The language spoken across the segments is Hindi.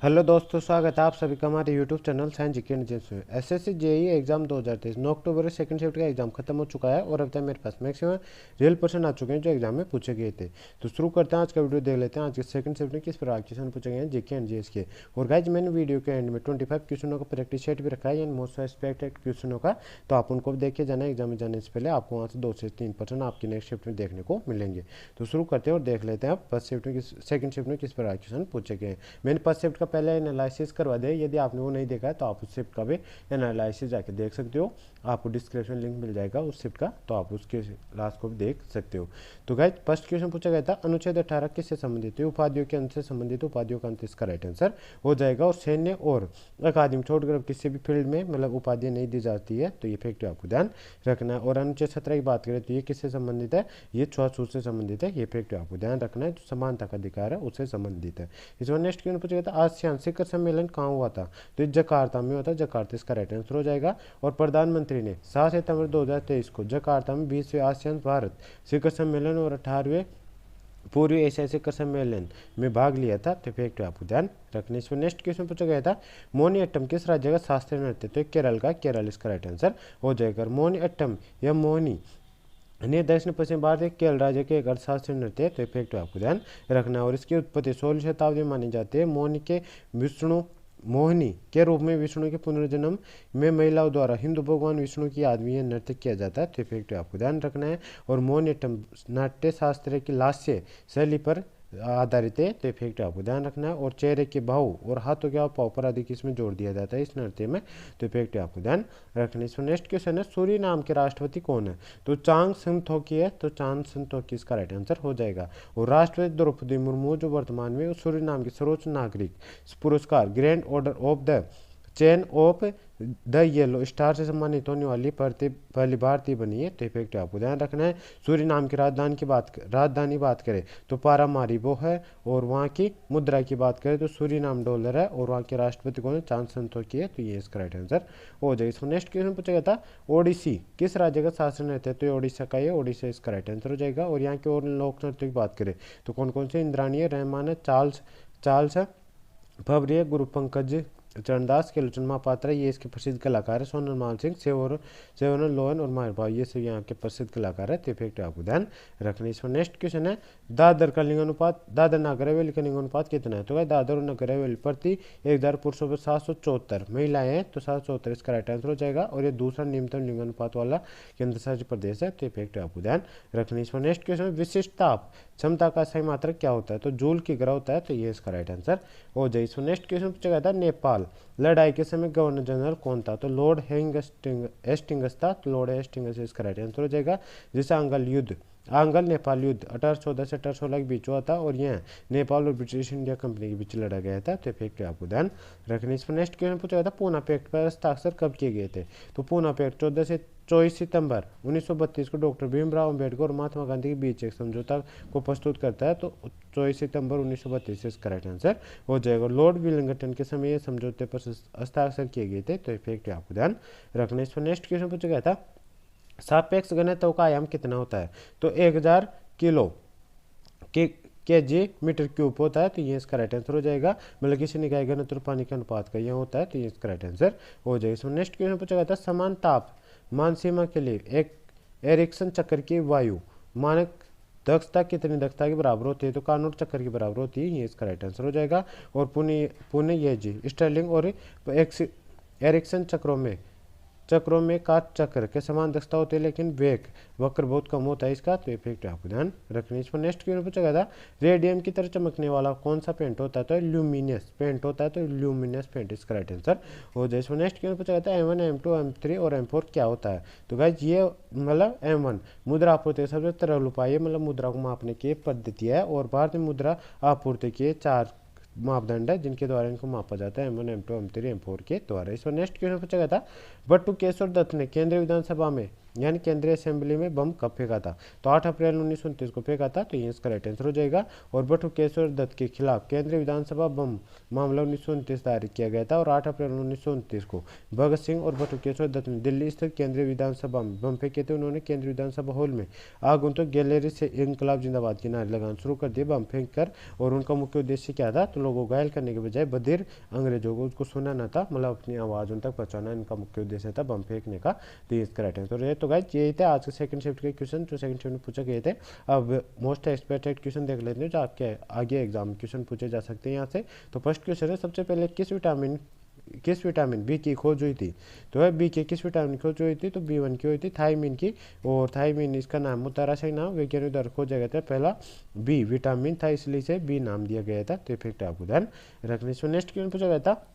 हेलो दोस्तों, स्वागत है आप सभी का हमारे YouTube channel science GK intelligence में। एसएससी जेईई एग्जाम 2023 9 अक्टूबर से सेकंड शिफ्ट का एग्जाम खत्म हो चुका है और अब तक मेरे पास मैक्सिमम रियल क्वेश्चन आ चुके हैं जो एग्जाम में पूछे गए थे। तो शुरू करते हैं आज का वीडियो, देख लेते हैं आज के सेकंड शिफ्ट में किस प्रकार क्वेश्चन पूछे गए हैं जीके एंड जीएस के। और गाइज मैंने वीडियो के एंड में 25 क्वेश्चनों का प्रैक्टिस सेट भी रखा है यानी मोस्ट एक्सपेक्टेड क्वेश्चनों का, तो आप उनको भी देखे जाना। एग्जाम में जाने से पहले आपको वहाँ से 2 से 3% आपकी नेक्स्ट शिफ्ट में देखने को मिलेंगे। तो शुरू करते हैं और देख लेते हैं आप फर्स्ट शिफ्ट में सेकंड शिफ्ट में किस प्रकार क्वेश्चन पूछे गए हैं। मैंने फर्स्ट शिफ्ट का पहले एनालिसिस करवा दिया, यदि आपने वो नहीं देखा है तो आप उस शिफ्ट का भी एनालिसिस जाके देख सकते हो। आपको डिस्क्रिप्शन लिंक मिल जाएगा उस शिफ्ट का, तो आप उसके क्लास को भी देख सकते हो। तो गाइस फर्स्ट क्वेश्चन पूछा गया था अनुच्छेद 18 किससे संबंधित है? उपाधियों के अंत से संबंधित। उपाधियों का अंत इसका राइट आंसर हो जाएगा। और सैन्य और अकादमी छोड़कर किसी भी फील्ड में मतलब उपाधियां नहीं दी जाती है, तो ये फैक्ट आपको ध्यान रखना है। और अनुच्छेद 17 की बात करें तो ये किससे संबंधित है? ये छुआछूत से संबंधित है। ये फैक्ट आपको ध्यान रखना है। जो समानता का अधिकार है उससे संबंधित है। इस बार नेक्स्ट क्वेश्चन पूछा गया था आसियान शिखर सम्मेलन कहाँ हुआ था? तो ये जकार्ता में हुआ था। जकार्ता इसका राइट आंसर हो जाएगा। और प्रधानमंत्री ने 7 सितंबर 2023 को जकार्ता में 20वें आसियान भारत शिखर सम्मेलन और 18वें पूर्वी एशिया शिखर सम्मेलन में भाग लिया था। तो फैक्ट आपको ध्यान रखने। इस पर नेक्स्ट क्वेश्चन पूछा गया था मोहिनीअट्टम किस राज्य का शास्त्रीय नृत्य? तो केरल का। केरल इसका राइट आंसर हो जाएगा। मोहिनीअट्टम या मोहिनी ने दक्षिण पश्चिम भारत के केरल राज्य के एक अर्थशास्त्रीय नृत्य है। तो इफेक्ट आपको ध्यान रखना। और इसकी उत्पत्ति 16वीं शताब्दी में मानी जाती है। मोहिनी के रूप में विष्णु के पुनर्जन्म में महिलाओं द्वारा हिंदू भगवान विष्णु की याद में यह नृत्य किया जाता है। तो इफेक्ट आपको ध्यान रखना है। और मोहिनीअट्टम नाट्य शास्त्र की लास्य शैली पर आधारित है। तो इफेक्ट आपको ध्यान रखना है। और चेहरे के भाव और हाथों के हाव पर अधिक इसमें जोर दिया जाता है इस नृत्य में। तो इफेक्ट आपको ध्यान रखना है। इसमें नेक्स्ट क्वेश्चन है सूरी नाम के राष्ट्रपति कौन है? तो चांग सिंथोकी है। तो चांग सिंथोकी इसका राइट आंसर हो जाएगा। और राष्ट्रपति द्रौपदी मुर्मू जो वर्तमान में सूरी नाम के सर्वोच्च नागरिक पुरस्कार grand order of the chain of the yellow star से सम्मानित होने वाली पहली भारतीय बनी है। तो इफेक्ट आपको ध्यान रखना है। सूरी नाम की राजधानी बात करें तो पारामारिबो है। और वहाँ की मुद्रा की बात करें तो सूरी नाम डॉलर है। और वहाँ के राष्ट्रपति कौन है? चांद संतोखी है। तो ये इसका राइट आंसर हो जाएगा। इसमें नेक्स्ट क्वेश्चन पूछा गया था ओडिसी किस राज्य का शासन रहता है? तो ये ओडिशा का ही है। ओडिशा इसका राइट आंसर हो जाएगा। और यहाँ के और लोक नृत्य की बात करें तो कौन कौन से? इंद्राणी है, रहमान है, चार्ल्स है, फबरी है, गुरु पंकज चरणदास, केलोचन महापात्रा ये इसके प्रसिद्ध कलाकार है। सोनल मान सिंह, सेवन लोहन और माहिर भाव ये सब यहाँ के प्रसिद्ध कलाकार है। तो इफेक्ट आपको ध्यान रखना। इसमें नेक्स्ट क्वेश्चन है दादर का लिंगानुपात, दादर नगर हवेली का लिंगानुपात कितना है? तो दादर और नगर हवेली प्रति 1000 पुरुषों पर 774 महिलाएं हैं। तो 774 इसका राइट आंसर हो जाएगा। और ये दूसरा न्यूनतम लिंगानुपात वाला केंद्र शासित प्रदेश है। तो इफेक्ट आपको ध्यान रखना। इसमें नेक्स्ट क्वेश्चन विशिष्ट ताप क्षमता का सही मात्रक क्या होता है? तो जूल की ग्रह होता है। तो ये इसका राइट आंसर हो जाए। इसमें नेक्स्ट क्वेश्चन पूछा गया था नेपाल लड़ाई के समय गवर्नर जनरल कौन था? तो लॉर्ड हेस्टिंग्स था। तो लॉर्ड हेस्टिंग्स इसका राइट आंसर हो जाएगा। जिसे आंगल नेपाल युद्ध 1814 से 1816 के बीच हुआ था। और यह नेपाल और ब्रिटिश इंडिया कंपनी के बीच लड़ा गया था। तो फैक्ट आपको ध्यान रखना। इस पर नेक्स्ट क्वेश्चन पूछा गया था पूना पैक्ट पर हस्ताक्षर कब किए गए थे? तो पूना पैक्ट 14 से 24 सितंबर 1932 को डॉक्टर भीमराव अंबेडकर और महात्मा गांधी के बीच एक समझौता को प्रस्तुत करता है। तो 24 सितंबर 1932 से इसका राइट आंसर हो जाएगा। लॉर्ड विलिंगटन के समय ये समझौते पर हस्ताक्षर किए गए थे। तो इफेक्ट आपको ध्यान रखना। इस पर नेक्स्ट क्वेश्चन पूछा गया था सापेक्ष घनत्व का आयाम कितना होता है? तो 1000 किलो के जी मीटर क्यूब होता है। तो ये इसका राइट आंसर हो जाएगा। मतलब किसी निकाय घनत्व पानी के अनुपात का यह होता है। तो ये इसका राइट आंसर हो जाएगा। इसमें नेक्स्ट क्वेश्चन पूछा गया था समान ताप मान सीमा के लिए एक एरिक्सन चक्र की वायु मानक दक्षता कितनी दक्षता के बराबर होती है? तो कार्नोट चक्र की बराबर होती है। ये इसका राइट आंसर हो जाएगा। और पुणे ये जी स्टर्लिंग और एरिक्सन चक्रों में का चक्र के समान दक्षता होती है, लेकिन वेग वक्र बहुत कम होता है इसका। तो इफेक्ट आपको ध्यान रखनी। इस पर नेक्स्ट क्वेश्चन पूछा गया था रेडियम की तरह चमकने वाला कौन सा पेंट होता है? तो ल्यूमिनस पेंट होता है। तो ल्यूमिनस पेंट इसका राइट आंसर हो जाए। इस पर नेक्स्ट क्वेश्चन पूछा गया था M1 M2 M3 और M4 क्या होता है? तो गाइज ये मतलब M1 मुद्रा आपूर्ति का सबसे तरल उपाय है, मतलब मुद्रा को मापने की पद्धति है। और भारतीय मुद्रा आपूर्ति के 4 मापदंड है जिनके द्वारा इनको मापा जाता है M1 M2 M3 M4 के द्वारा। इस पर नेक्स्ट क्वेश्चन पूछा गया था बट्टू केशवर दत्त ने केंद्रीय विधानसभा में यानी केंद्रीय असेंबली में बम कब फेंका था? तो 8 अप्रैल 1929 को फेंका था, तो ये इसका राइट आंसर हो जाएगा। और बटुकेश्वर दत्त के खिलाफ केंद्रीय विधानसभा बम मामला 1929 दायर किया गया था और 8 अप्रैल 1929 को भगत सिंह और बटुकेश्वर दत्त ने दिल्ली स्थित केंद्रीय विधानसभा में बम फेंके थे। उन्होंने केंद्रीय विधानसभा हॉल में आगंतुक गैलरी से इनकलाब जिंदाबाद के नारे लगाना शुरू कर दिए बम फेंक कर। और उनका मुख्य उद्देश्य क्या था? तो लोगों को घायल करने के बजाय बधिर अंग्रेजों को उसको सुनाना था, मतलब अपनी आवाज़ उन तक पहुंचाना इनका मुख्य उद्देश्य था बम फेंकने का। तो ये इसका राइट आंसर है। तो गाइस ये थे आज के सेकंड शिफ्ट के क्वेश्चन जो सेकंड शिफ्ट में पूछे गए थे। अब मोस्ट एक्सपेक्टेड क्वेश्चन देख लेते हैं जो आपके आगे एग्जाम क्वेश्चन पूछे जा सकते हैं यहाँ से। तो फर्स्ट क्वेश्चन है, सबसे पहले किस विटामिन बी की खोज हुई थी? तो है बी के किस विटामिन की खोज हुई थी? तो B1 की हुई थी, थायमिन की। और थायमिन इसका नाम मुताराशय नाम वैज्ञानिक द्वारा खोजा गया था। पहला बी विटामिन था इसलिए इसे बी नाम दिया गया था। तो इफेक्ट आपको ध्यान रखने से। नेक्स्ट क्वेश्चन पूछा गया था,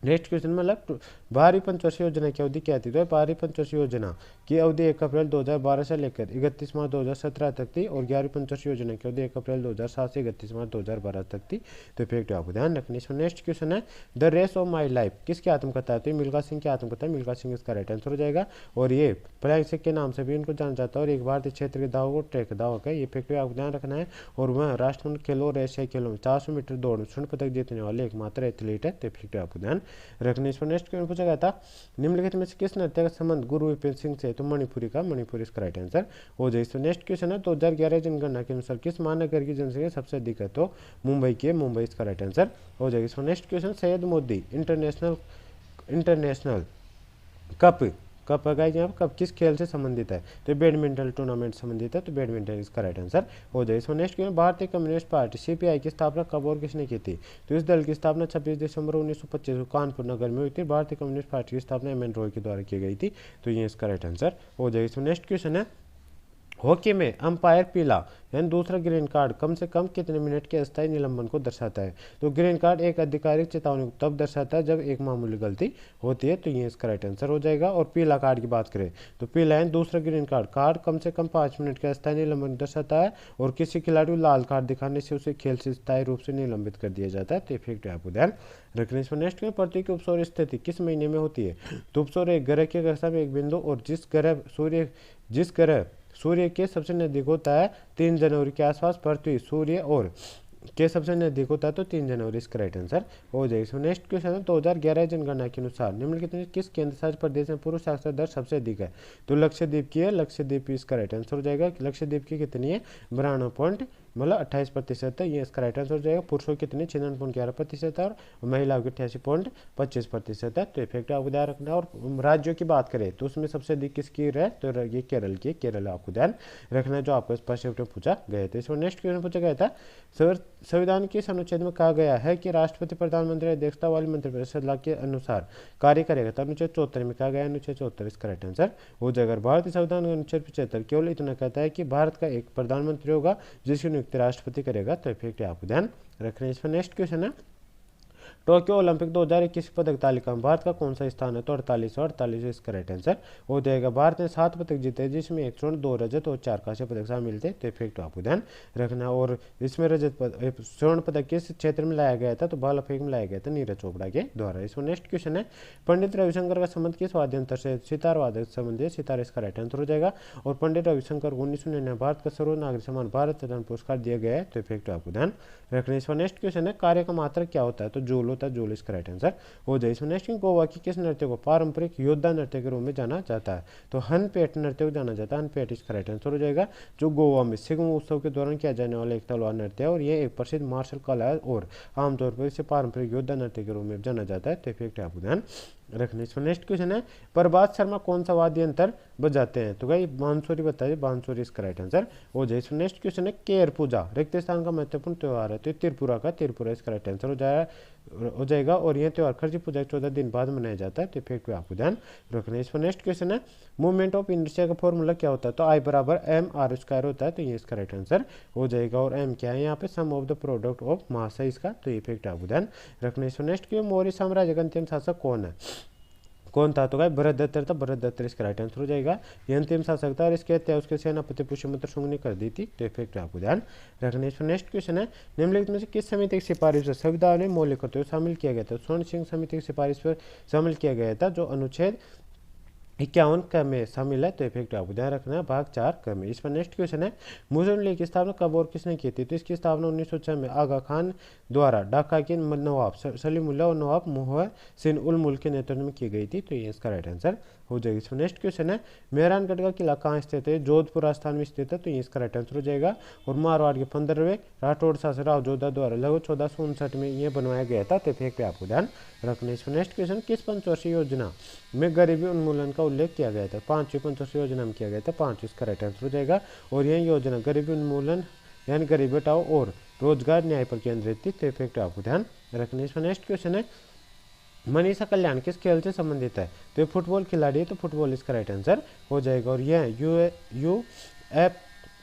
नेक्स्ट क्वेश्चन मतलब बाहरी पंचवर्षीय योजना की अवधि क्या थी? तो बाहरी पंचवर्षीय योजना की अवधि 1 अप्रैल 2012 से लेकर 31 मार्च 2017 तक थी और 11वीं पंचवर्षीय योजना की अवधि 1 अप्रैल 2007 से 31 मार्च 2012 तक थी। तो इफेक्ट आपको ध्यान रखने। इसमें नेक्स्ट क्वेश्चन है, the race of my life किसकी आत्मकथा है? तो मिल्खा सिंह की आत्मकथा, मिल्खा सिंह इसका राइट आंसर हो जाएगा। और ये फ्लैग सिख के नाम से भी इनको जाना जाता है और एक भारतीय क्षेत्र के दावों को ट्रैक दावा का ये इफेक्ट आपको ध्यान रखना है। और वह राष्ट्रमंडल खेलों और एशियाई खेलों में 400 मीटर दौड़ में स्वर्ण पदक जीतने वाले एकमात्र एथलीट है। तो इफेक्ट आपको ध्यान रखने। इस पर नेक्स्ट क्वेश्चन पूछा गया था, निम्नलिखित में से किस नृत्य का संबंध गुरु विपिन सिंह से? तो मणिपुरी का, मणिपुरी इसका राइट आंसर हो जाए। तो नेक्स्ट क्वेश्चन है, 2011 जनगणना के अनुसार किस महानगर की जनसंख्या सबसे अधिक है? तो मुंबई की है, मुंबई इसका राइट आंसर हो जाएगा। इसमें next question, Syed Modi international cup cup है गाइस, यहाँ पर कप किस खेल से संबंधित है? तो बैडमिंटन टूर्नामेंट संबंधित है, तो बैडमिंटन इसका राइट आंसर हो जाए। इसमें नेक्स्ट क्वेश्चन, भारतीय कम्युनिस्ट पार्टी CPI की स्थापना कब और किसने की थी? तो इस दल की स्थापना 26 दिसंबर 1925 को कानपुर नगर में हुई थी। भारतीय कम्युनिस्ट पार्टी की स्थापना M.N. रॉय के द्वारा की गई थी। तो ये इसका राइट आंसर हो जाएगा। इसमें नेक्स्ट क्वेश्चन है, हॉकी में अंपायर पीला यानी दूसरा ग्रीन कार्ड कम से कम कितने मिनट के अस्थायी निलंबन को दर्शाता है? तो ग्रीन कार्ड एक आधिकारिक चेतावनी को तब दर्शाता है जब एक मामूली गलती होती है। तो ये इसका राइट आंसर हो जाएगा। और पीला कार्ड की बात करें तो पीला यानी दूसरा ग्रीन कार्ड कम से कम 5 मिनट के अस्थायी निलंबन दर्शाता है। और किसी खिलाड़ी को लाल कार्ड दिखाने से उसे खेल से स्थायी रूप से निलंबित कर दिया जाता है। तो इफेक्ट आपको ध्यान रखने। इसमें नेक्स्ट में पृथ्वी की उपसौर स्थिति किस महीने में होती है? तो उपसौर एक ग्रह की कक्षा में एक बिंदु और जिस ग्रह सूर्य के सबसे नजदीक होता है 3 जनवरी के आसपास, पृथ्वी सूर्य और के सबसे नजदीक होता है तो 3 जनवरी इसका राइट आंसर हो जाएगा। नेक्स्ट क्वेश्चन है, 2011 जनगणना के अनुसार निम्नलिखित में किस केंद्र शासित प्रदेश में पुरुष साक्षरता दर सबसे अधिक है? तो लक्षद्वीप की है, लक्षद्वीप इसका राइट आंसर हो जाएगा। लक्षद्वीप की कितनी है? 92 मतलब 28% है, ये इसका राइट आंसर हो जाएगा। पुरुषों की कितनी? 56.11% है और महिलाओं की 88.25% है। तो इफेक्ट आपको ध्यान रखना। और राज्यों की बात करें तो उसमें सबसे अधिक किसकी है? तो ये केरल की, केरल आपको ध्यान रखना है जो आपको स्पष्ट रूप में पूछा गया था। इसमें नेक्स्ट क्वेश्चन पूछा गया था, संविधान के इस अनुच्छेद में कहा गया है कि राष्ट्रपति प्रधानमंत्री अध्यक्षता वाली मंत्रिपरिषद सलाह के अनुसार कार्य करेगा। तो अनुच्छेद 74 में कहा गया, अनुच्छेद 74 इसका राइट आंसर हो जाएगा। भारतीय संविधान का अनुच्छेद 75 केवल इतना कहता है कि भारत का एक प्रधानमंत्री होगा जिसकी नियुक्ति राष्ट्रपति करेगा। तो इफेक्ट आपको ध्यान रखना। इसमें नेक्स्ट क्वेश्चन है, टोक्यो ओलंपिक 2021 पदक तालिका में भारत का कौन सा स्थान है? तो 48 इसका राइट आंसर हो जाएगा। भारत ने 7 पदक जीते जिसमें 1 स्वर्ण 2 रजत और 4 कांस्य पदक शामिल थे। तो इफेक्ट आपको ध्यान रखना। और इसमें स्वर्ण पदक किस क्षेत्र में लाया गया था? तो भाला फेंक में लाया गया था नीरज चोपड़ा के द्वारा। इसमें नेक्स्ट क्वेश्चन है, पंडित रविशंकर का संबंध किस वाद्य यंत्र से? सितार वादक संबंध है, सितार इसका राइट आंसर हो जाएगा। और पंडित रविशंकर को 1999 भारत का सर्वोच्च नागरिक सम्मान भारत रत्न पुरस्कार दिया गया है। तो इफेक्ट आपको ध्यान रखना। इसमें नेक्स्ट क्वेश्चन है, कार्य का मात्रक क्या होता है? तो जूल होता है, जूल इसका राइट आंसर हो जाए। इसमें नेक्स्ट, गोवा की किस नृत्य को पारंपरिक योद्धा नृत्य के रूप में जाना जाता है? तो हनपेट नृत्य को जाना जाता है, हनपेट इसका राइट आंसर हो जाएगा। जो गोवा में सिगम उत्सव के दौरान किया जाने वाला एक तलवार नृत्य है और ये एक प्रसिद्ध मार्शल कला है और आमतौर पर इसे पारंपरिक योद्धा नृत्य के रूप में जाना जाता है। तो इफेक्ट आपको ध्यान रखने। इसमें नेक्स्ट क्वेश्चन है, प्रभात शर्मा कौन सा वाद्य यंत्र बजाते हैं? तो भाई बांसुरी बताइए, बांसुरी इसका राइट आंसर हो जाए। इसमें नेक्स्ट क्वेश्चन है, केर पूजा रेगिस्तान का महत्वपूर्ण त्यौहार है। तो त्रिपुरा इसका राइट आंसर हो जाएगा। और यह त्यौहार खर्ची पूजा 14 दिन बाद मनाया जाता है। तो इफेक्ट पे आपको ध्यान रखना है। इसमें नेक्स्ट क्वेश्चन है, मूवमेंट ऑफ इनर्शिया का फॉर्मूला क्या होता है? तो I बराबर mr² होता है। तो ये इसका राइट आंसर हो जाएगा। और m क्या है यहाँ पे? Sum of the product of mass है इसका। तो इफेक्ट आपको ध्यान रखना है। इसमें नेक्स्ट क्वेश्चन, मौर्य साम्राज्य का अंतिम शासक कौन था? तो भाई भरतदत्त था, भरतदत्त इसका राइट आंसर हो जाएगा। ये अंतिम शासक था और इसके हत्या उसके सेनापति पुष्यमित्र शुंग ने कर दी थी। तो इफेक्ट आपको ध्यान रखना है। इसमें नेक्स्ट क्वेश्चन है, निम्नलिखित में से किस समिति की सिफारिश पर संविधान में मौलिक शामिल किया गया था? स्वर्ण सिंह समिति की सिफारिश पर शामिल किया गया था जो अनुच्छेद 51 क में शामिल है, तो इफेक्ट आपको ध्यान रखना है। भाग 4 क में। इस पर नेक्स्ट क्वेश्चन है, मुस्लिम लीग की स्थापना कब और किसने की थी? तो इसकी स्थापना 1906 में आगा खान द्वारा ढाका के नवाब सलीमुल्लाह और नवाब मोहसिन उल मुल्क के नेतृत्व में की गई थी। तो ये इसका राइट आंसर हो जाएगा। इसमें नेक्स्ट क्वेश्चन है, मेहरानगढ़ का किला कहाँ स्थित है? जोधपुर राजस्थान में स्थित है। तो ये इसका राइट आंसर हो जाएगा। और मारवाड़ के 15वें राठौड़ शासक राव जोधा द्वारा लगभग 1459 में ये बनवाया गया था। तो इफेक्ट पे आपको ध्यान रखना। इसमें नेक्स्ट क्वेश्चन, किस पंचवर्षीय योजना में गरीबी उन्मूलन का उल्लेख किया गया था? 5वीं पंचवर्षीय योजना में किया गया था। 5 इसका राइट आंसर हो जाएगा। और यह योजना गरीबी उन्मूलन यानी गरीबी हटाओ और रोजगार न्याय पर केंद्रित थी। तो इफेक्ट आपको ध्यान रखना। इसमें नेक्स्ट क्वेश्चन है, मनीषा कल्याण किस खेल से संबंधित है? तो ये फुटबॉल खिलाड़ी है। तो फुटबॉल इसका राइट आंसर हो जाएगा। और यह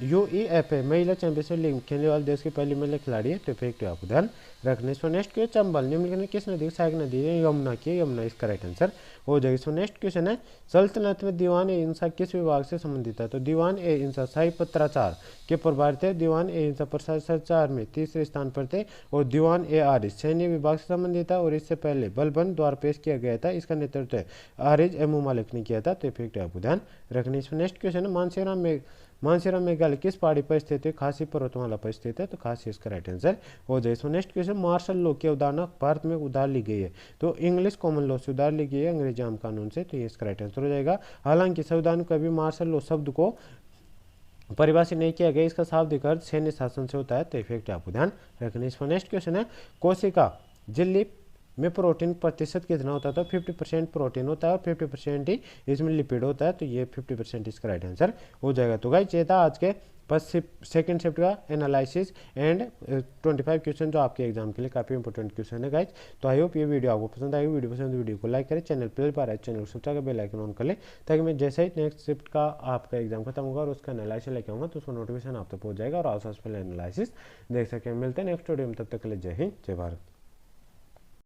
यूईएफए महिला चैंपियनशिप लीग खेलने वाले देश की पहली महिला खिलाड़ी है। तो इफेक्ट आपको ध्यान रखना। इसमें नेक्स्ट क्वेश्चन, चंबल निम्नलिखित में किस नदी सहायक नदी है? यमुना की। यमुना इसका राइट आंसर हो जाएगा। इसमें नेक्स्ट क्वेश्चन है, सल्तनत में दीवान ए इंसा किस विभाग से संबंधित है? तो दीवान ए इंसा शाही पत्राचार के प्रभार थे। दीवान ए इंसा प्रशासनाचार में तीसरे स्थान पर थे। और दीवान ए आरिज सैन्य विभाग से संबंधित था। और इससे पहले बलबन द्वारा पेश किया गया था। इसका नेतृत्व आरिज एमू मालिक ने किया था। तो इफेक्ट आपको ध्यान रखना। इसमें नेक्स्ट क्वेश्चन है, मानसेरा मेघालय किस पहाड़ी पर स्थित है? खासी पर्वतमाला पर स्थित है। तो खासी इसका राइट आंसर हो जाए। इसमें नेक्स्ट क्वेश्चन, मार्शल लॉ की अवधारणा भारत में उधार ली गई है? तो इंग्लिश कॉमन लॉ से उधार ली गई है, अंग्रेजी आम कानून से। तो ये इसका राइट आंसर हो जाएगा। हालांकि संविधान को कभी मार्शल लॉ शब्द को परिभाषित नहीं किया गया, इसका शाब्दिक अर्थ सैन्य शासन से होता है। तो इफेक्ट आपको ध्यान रखना। इसमें नेक्स्ट क्वेश्चन है, कोशिका झिल्ली में प्रोटीन प्रतिशत कितना होता है? तो 50% प्रोटीन होता है और 50% ही इसमें लिपिड होता है। तो ये 50% इसका राइट आंसर हो जाएगा। तो गाइस ये था आज के सेकंड शिफ्ट का एनालिसिस एंड 25 क्वेश्चन जो आपके एग्जाम के लिए काफ़ी इंपॉर्टेंट क्वेश्चन है गाइस। तो आई होप ये वीडियो आपको पसंद आएगी। वीडियो पसंद वीडियो को लाइक करें, चैनल पर आ रहा है चैनल को सब्सक्राइब कर बेल आइकन ऑन कर ले, ताकि मैं जैसे ही नेक्स्ट शिफ्ट का आपका एग्जाम खत्म होगा और उसका एनालिसिस लेके आऊँगा तो उसका नोटिफिकेशन आप तक पहुँच जाएगा और आस पास पहले एनालिसिस देख सकें। मिलते हैं नेक्स्ट वीडियो में, तब तक के लिए जय हिंद जय भारत।